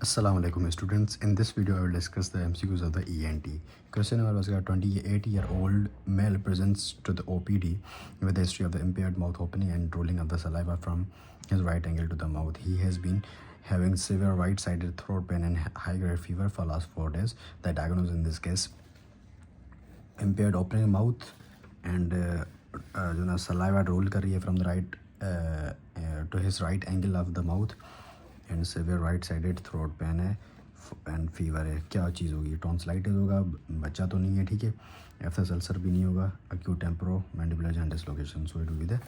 Assalamu alaikum students. In this video I will discuss the MCQs of the ENT. Question number was 28-year-old male presents to the OPD with a history of the impaired mouth opening and drooling of the saliva from his right angle to the mouth. He has been having severe right-sided throat pain and high-grade fever for last 4 days. The diagnosis in this case impaired opening mouth and जो ना saliva drool कर रही है from the right to his right angle of the mouth and severe right sided throat pain है and fever है. क्या चीज़ होगी? Tonsillitis होगा, बच्चा तो नहीं है, ठीक है. एफएस अल्सर भी नहीं होगा. Acute temporo mandibular joint dislocation, so it will be the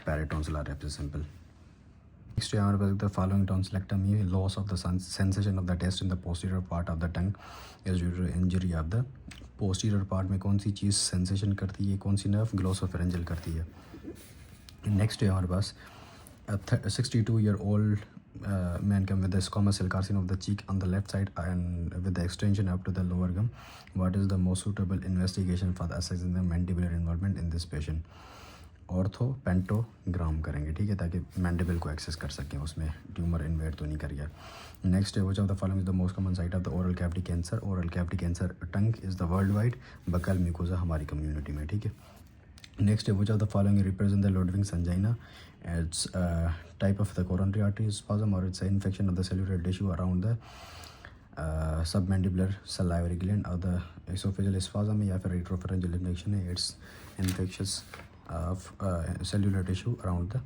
paratonsillar reps simple. Next हमारे पास the following tonsillectomy loss of the sensation of the taste in the posterior part of the tongue is due to injury of the posterior part. में कौन सी चीज़ sensation करती है, कौन सी nerve? Glossopharyngeal करती है. Next है हमारे पास 62-year-old man come with the squamous cell carcinoma of the cheek on the left side and with the extension up to the lower gum. What is the most suitable investigation for assessing the mandibular involvement in this patient? Orthopantomogram करेंगे, ठीक है, ताकि mandible को access कर सकें, उसमें tumour invade तो नहीं कर गया. नेक्स्ट है which of the following is the most common site of the oral cavity cancer. Oral cavity cancer tongue is the world wide buccal mucosa हमारी कम्युनिटी में, ठीक है. Next, which of the following represent the Ludwig's angina? It's a type of the coronary artery spasm, or it's an infection of the cellular tissue around the submandibular salivary gland, or the esophageal spasm या फिर retropharyngeal infection है. It's infectious of cellular tissue around the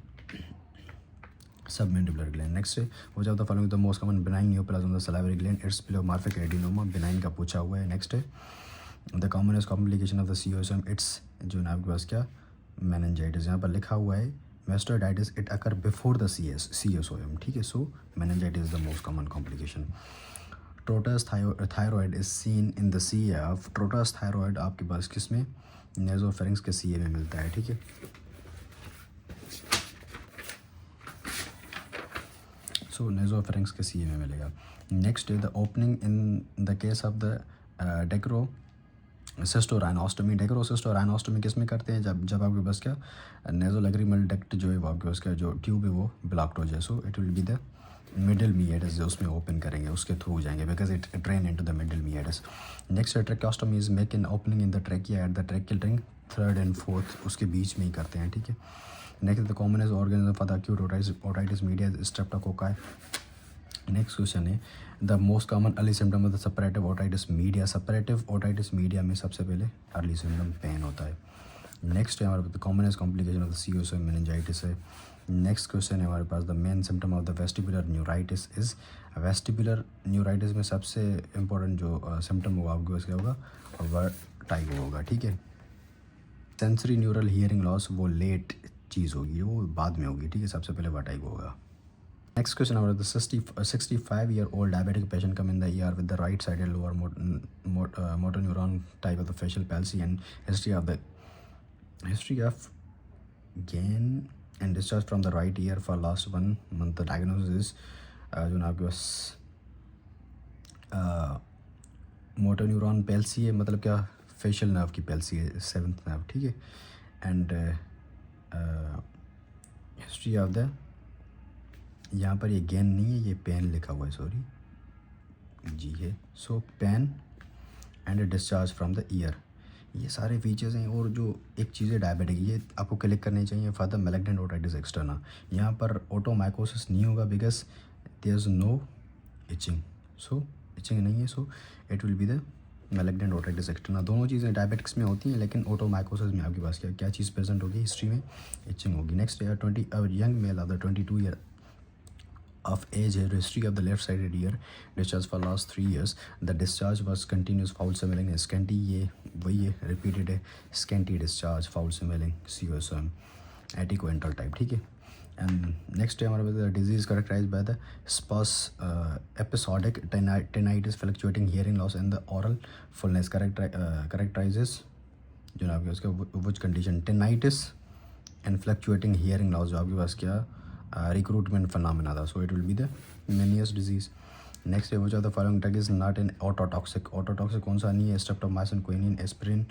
submandibular gland. Next, which of the following is the most common benign neoplasm of the salivary gland? It's pleomorphic adenoma. benign का पूछा हुआ है. Next है the commonest complication of the COSM. It's जो ना आपके पास क्या मेनिंजाइटिस यहाँ पर लिखा हुआ है mastoiditis. It occur before the CSOM, ठीक है. So meningitis is the most common complication. Trotter's triad is seen in the CF. Trotter's triad आपके पास किस में? नेजोफेरिंक्स के सीए में मिलता है, ठीक है. सो नेजोफेरिंक्स के सीए में मिलेगा. Next the opening in the case of the dacryocystorhinostomy. Dacryocystorhinostomy किस में करते हैं? जब आपके पास क्या नेजोलैग्रिमल डक्ट जो है वो आपके पास क्या जो ट्यूब है वो ब्लॉक्ड हो जाए. So it will be the middle meatus जो उसमें ओपन करेंगे, उसके थ्रू जाएंगे because it drain into the middle meatus. Next tracheostomy is make in opening in the trachea at the tracheal ring 3rd and 4th, उसके बीच में ही करते हैं, ठीक है. Next the commonest organism for the acute otitis media streptococci. Next question है the most common early symptom of the suppurative otitis media. Suppurative otitis media में सबसे पहले अर्ली सिम्टम पेन होता है. नेक्स्ट है हमारे पास commonest complication of the COSM meningitis है. नेक्स्ट क्वेश्चन है हमारे पास the main symptom of the vestibular neuritis is. Vestibular neuritis में सबसे इंपॉर्टेंट जो सिम्टम होगा आपके पास क्या होगा? वर्टाइगो होगा, ठीक है. सेंसरी न्यूरल हियरिंग लॉस वो लेट चीज़ होगी, वो बाद में होगी, ठीक है. सबसे पहले वर्टाइगो होगा. Next question about the 65-year-old diabetic patient come in the ER with the right-sided lower motor neuron type of the facial palsy and history of gain and discharge from the right ear for last 1 month. The diagnosis is जो ना आपके पास motor neuron palsy है, मतलब क्या facial nerve की palsy है, 7th nerve, ठीक है. एंड हिस्ट्री ऑफ द यहाँ पर ये गेन नहीं है, ये पेन लिखा हुआ है, सॉरी जी है. So pain and discharge from the ear, ये सारे फीचर्स हैं. और जो एक चीज़ है डायबिटिक, ये आपको क्लिक करनी चाहिए for the malignant otitis externa. यहाँ पर ओटोमाइकोसिस नहीं होगा because there is no itching. So itching नहीं है, so it will be the malignant otitis externa. दोनों चीज़ें डायबिटिक्स में होती हैं, लेकिन ओटोमाइकोसिस में आपके पास क्या चीज़ प्रेजेंट होगी? हिस्ट्री में इचिंग होगी. Next young male of the 22 year of age had history of the left-sided ear discharge for last 3 years. The discharge was continuous foul smelling scanty, ये वही है, repeated है, scanty discharge foul smelling COSM atticoantral type, ठीक है. And next है हमारे पास disease characterise by the episodic tinnitus fluctuating hearing loss and the aural fullness. Characterises जो ना आपके उसका which condition? Tinnitus and fluctuating hearing loss जो आपके पास क्या रिक्रूटमेंट फिनोमेना था. So it will be the Meniere's disease. Next है which of the following drug is not in ototoxic. Ototoxic कौन सा नहीं है? Streptomycin, quinine, aspirin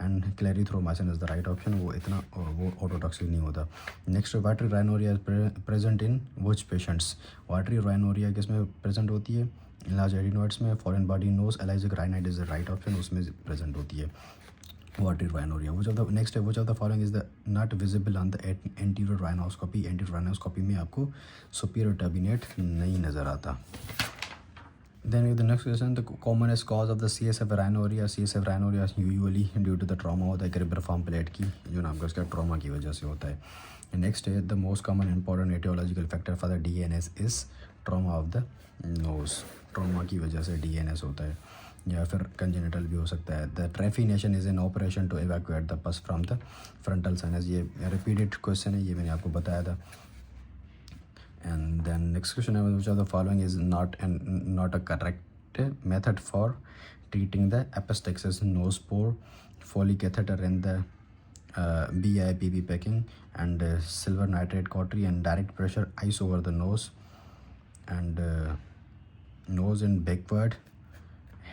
and clarithromycin is the right option. वो इतना वो ऑटोटॉक्सिक नहीं होता. Next watery rhinorrhoea present in which patients. Watery rhinorrhoea किस में प्रेजेंट होती है? लार्ज एडिनोइड्स में foreign body nose allergic rhinitis is the right option, उसमें प्रेजेंट होती है water rhinorrhoea. Which of the next है which of the following is the not visible on the anterior rhinoscopy. Anterior rhinoscopy में आपको superior turbinate नहीं नज़र आता। Then with the next question, the commonest cause of the CSF rhinorrhea is usually due to the trauma होता है cribriform plate की, जो नाम का उसका trauma की वजह से होता है। Next है the most common important etiological factor for the DNS is trauma of the nose। trauma की वजह से DNS होता है, या फिर congenital भी हो सकता है। The trephination is an operation to evacuate the pus from the frontal sinus। ये repeated question है, ये मैंने आपको बताया था। And then next question, which of the following is not a correct method for treating the epistaxis? Nose pore, Foley catheter, and the BIPV packing, and silver nitrate cautery, and direct pressure ice over the nose, and nose and backward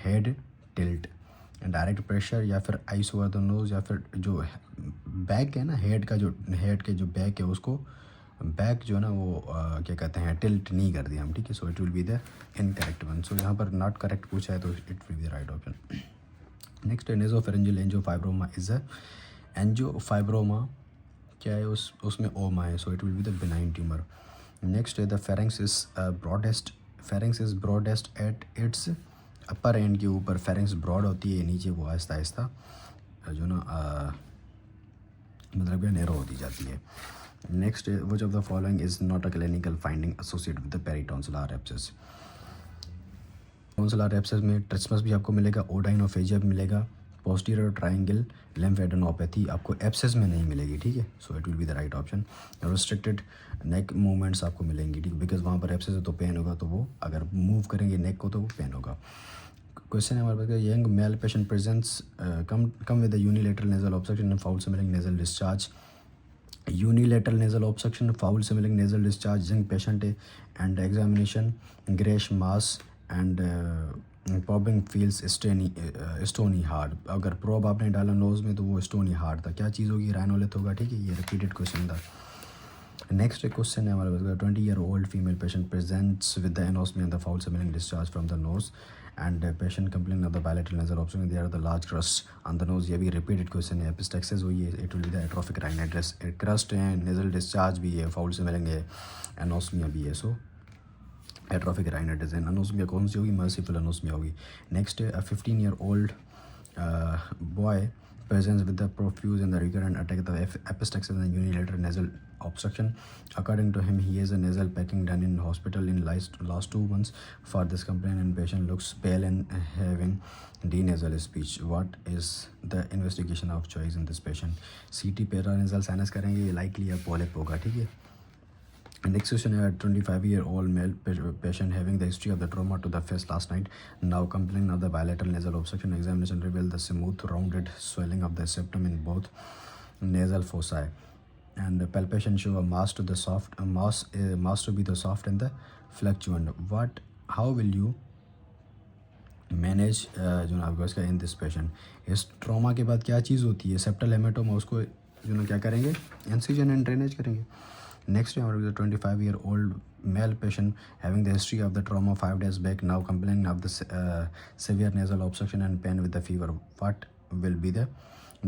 head tilt, and direct pressure या फिर ice over the nose, या फिर जो back है ना, head के जो back है उसको बैक जो है ना वो क्या कहते हैं टिल्ट नहीं कर दिया हम, ठीक है। So it will be the incorrect one. So यहाँ पर नॉट करेक्ट पूछा है तो it will be the right option. Next है nasopharyngeal angiofibroma is a angiofibroma क्या है, उसमें ओमा है, so it will be the benign tumour. Next है the pharynx is broadest at its upper end के ऊपर फेरेंक्स ब्रॉड होती है, नीचे वो आहिस्ता आहिस्ता जो ना मतलब नैरो होती जाती है। Next which of the following is not a clinical finding associated with the peritonsillar abscess. Tonsillar abscess में ट्रिस्मस भी आपको मिलेगा, ओडाइनोफेजिया भी मिलेगा, पोस्टीरियर ट्रायंगल लिम्फेडेनोपैथी आपको एब्सेस में नहीं मिलेगी, ठीक है। So it will be the right option. Restricted neck movements आपको मिलेंगी, ठीक, बिकॉज वहाँ पर एब्सेस है तो पेन होगा, तो वो अगर मूव करेंगे नेक को तो वो पेन होगा। क्वेश्चन है हमारे पास, young male patient presents come with the unilateral nasal obstruction and foul smelling nasal discharge. Unilateral nasal obstruction, foul smelling nasal discharge, young patient है, and examination greyish mass and probing feels stony hard. अगर probe आपने डाला nose में तो वो stony hard था, क्या चीज़ होगी, राइनोलिथ होगा, ठीक है। ये रिपीटेड क्वेश्चन था। नेक्स्ट क्वेश्चन है हमारे पास, 20-year-old female patient presents with the anosmia and the foul smelling discharge from the nose and patient complain of the bilateral nasal obstruction, there are the large crust on the nose. ये भी repeated question है। Epistaxis हुई है, it will be the atrophic rhinitis. Crust है, nasal discharge भी है, foul smelling है, anosmia भी है। सो एट्रोफिक राइनाइटिस है। अनोस्मिया कौन सी होगी, मर्सीफुल अनोस्मिया होगी। नेक्स्ट है 15-year-old boy presents with the profuse and the recurrent attack of the epistaxis and unilateral nasal obstruction. According to him, he has a nasal packing done in hospital in last 2 months. For this complaint, and patient looks pale and having denasal speech. What is the investigation of choice in this patient? CT paranasal sinus करेंगे, ये likely या polyp होगा, ठीक है। Next question है 25-year-old male patient having the history of the trauma to the face last night. Now complaining of the bilateral nasal obstruction. Examination revealed the smooth rounded swelling of the septum in both nasal foci, and palpation show a mass to be the soft and the fluctuant. How will you manage जो ना आपका इसका in this patient. इस trauma के बाद क्या चीज़ होती है, सेप्टल हेमेटोमा, उसको जो ना क्या करेंगे, इंसिजन एंड ड्रेनेज करेंगे। नेक्स्ट है हमारे 25-year-old male patient having the history of the trauma 5 days back, now complaining of the severe nasal obstruction and pain with the fever. What will be the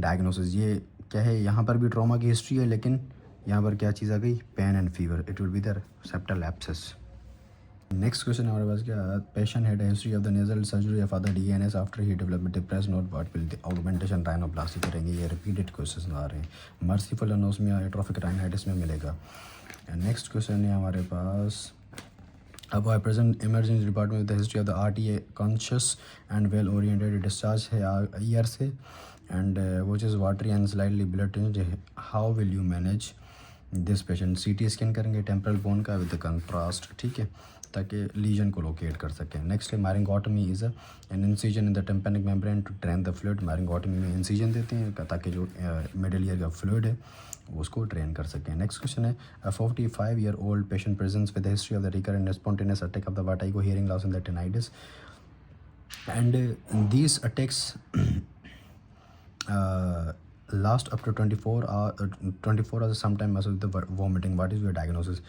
diagnosis? ये क्या है, यहाँ पर भी trauma की हिस्ट्री है, लेकिन यहाँ पर क्या चीज़ आ गई, pain and fever. It will be the septal abscess. Next question हमारे पास क्या, patient had history of the nasal surgery of the DNS after he developed depressed nose, what will the augmentation rhinoplasty करेंगे। ये repeated question आ रहे हैं। Merciful anosmia atrophic rhinitis में मिलेगा। Next question है हमारे पास, अब I present emergency department with the history of the RTA conscious and well oriented discharge है ईयर से, and which is watery and slightly blood tinged. How will you manage this patient? CT scan करेंगे temporal bone का with the contrast, ठीक है, ताकि legion को locate कर सकें। नेक्स्ट है myringotomy is an incision in the tympanic membrane to drain the fluid. Myringotomy में इंसिजन देते हैं ताकि जो मिडल ईयर का फ्लूइड है उसको ड्रेन कर सकें। नेक्स्ट क्वेश्चन है 45-year-old patient presents with history of the recurrent spontaneous attack of the vertigo, hearing loss and the tinnitus, and these attacks last up to 24 hours, sometimes also with the vomiting. What is your diagnosis?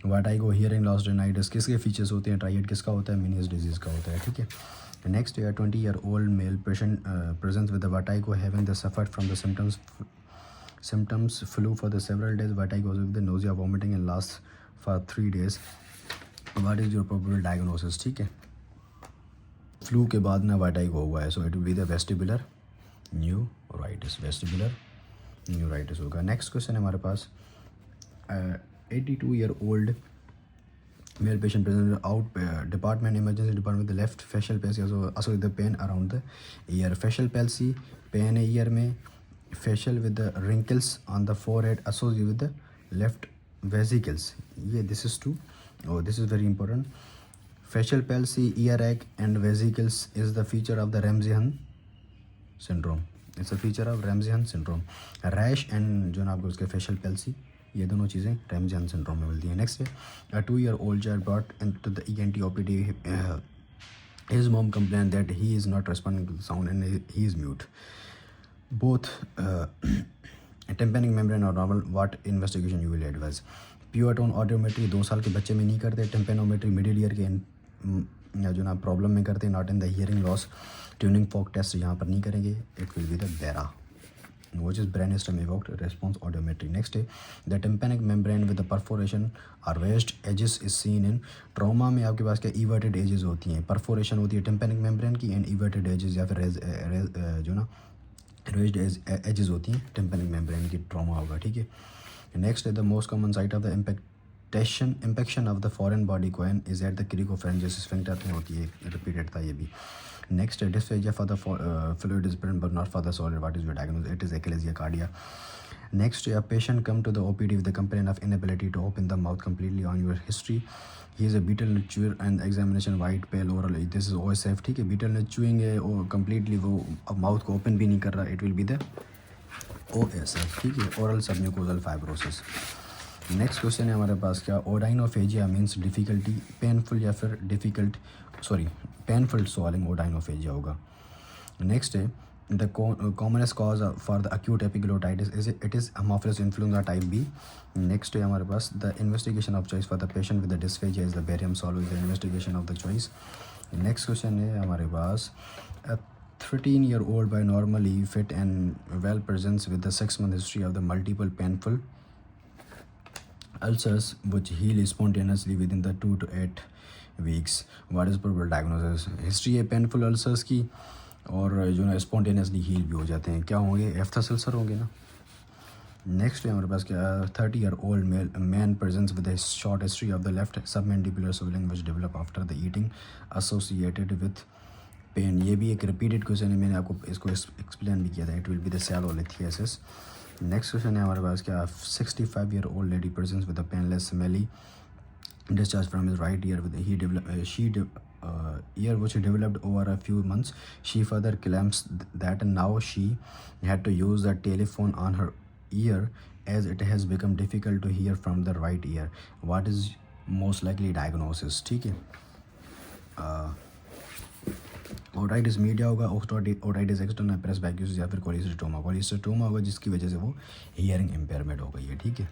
Vertigo, hearing loss, rhinitis किसके features होते हैं? Triad किसका होता है? मेनियस disease का होता है, ठीक है। Next year 20-year-old male patient present with vertigo having the suffered from the symptoms flu for the several days. Vertigo with the nausea, vomiting and last for 3 days. What is your probable diagnosis? ठीक है, flu के बाद ना vertigo हुआ है, so it will be the vestibular neuritis, vestibular neuritis होगा। Next question है हमारे पास 82-year-old male patient present out department emergency department with the left facial palsy also the pain around the ear, facial palsy pain है ear में, facial with the wrinkles on the forehead associated with the left vesicles, ये this is true, oh this is very important. Facial palsy, earache and vesicles is the feature of the Ramsay-Hunt syndrome, it's a feature of Ramsay-Hunt syndrome. Rash and जो ना आपको उसके facial palsy, ये दोनों चीज़ें Ramsay-Hunt syndrome में मिलती हैं। नेक्स्ट है a 2-year-old child brought into the ENT OPD, his mom complained that he is not responding to the sound and he is mute. Both tympanic membrane or normal, what investigation you will advise? Pure tone audiometry 2 साल के बच्चे में नहीं करते, tympanometry middle ear के जो ना problem में करते, not in the hearing loss. Tuning fork test यहाँ पर नहीं करेंगे, it will be the BERA which is brainstem evoked response audiometry. Next है the tympanic membrane with the perforation or raised edges is seen in trauma में आपके पास क्या everted edges होती हैं, perforation होती है tympanic membrane की and everted edges या फिर जो ना raised edges होती हैं tympanic membrane की, trauma होगा, ठीक है। Next है the most common site of the impaction of the foreign body coin is at the cricopharyngeal sphincter में होती है, repeated था ये भी। Next, dysphagia for the fluid is present but not for the solid. What is your diagnosis? It is achalasia cardia. Next, a patient come to the OPD with the complaint of inability to open the mouth completely. On your history, he is a betel nut chewer and examination white pale oral. This is OSF, ठीक है। betel nut chewing है और completely वो mouth को open भी नहीं कर रहा, it will be the OSF, ठीक है, oral submucosal fibrosis. Next question है हमारे पास क्या ओडाइनोफेजिया मीन्स डिफ़िकल्टी, पेनफुल या फिर difficult, sorry painful swallowing odynophagia होगा। नेक्स्ट है the commonest cause for the acute epiglottitis is it is Haemophilus influenza type B. Next है हमारे पास the investigation of choice for the patient with the dysphagia is the barium swallow the investigation of the choice. Next question है हमारे पास 13-year-old boy normally fit and well presents with the 6-month history of the multiple painful ulcers which heal spontaneously within the 2 to 8 weeks. What is probable diagnosis? History है painful ulcers की और जो ना spontaneously heal भी हो जाते हैं, क्या होंगे? एफ्थस अल्सर होंगे ना। नेक्स्ट है हमारे पास क्या 30-year-old man presents with a short history of the left submandibular swelling which develop after the eating associated with pain. ये भी एक रिपीटेड क्वेश्चन है, मैंने आपको इसको एक्सप्लेन भी किया था, it will be the sialolithiasis. Next question है हमारे पास क्या 65-year-old lady presents with a painless smelly discharge from his right ear with ear which he developed over a few months. She further claims that now she had to use the telephone on her ear as it has become difficult to hear from the right ear. What is most likely diagnosis? ठीक है, otitis media होगा, otitis external प्रेसबैक्यूसिस या फिर कोलिस्टेटोमा होगा जिसकी वजह से वो हियरिंग इम्पेयरमेंट हो गई है, ठीक है।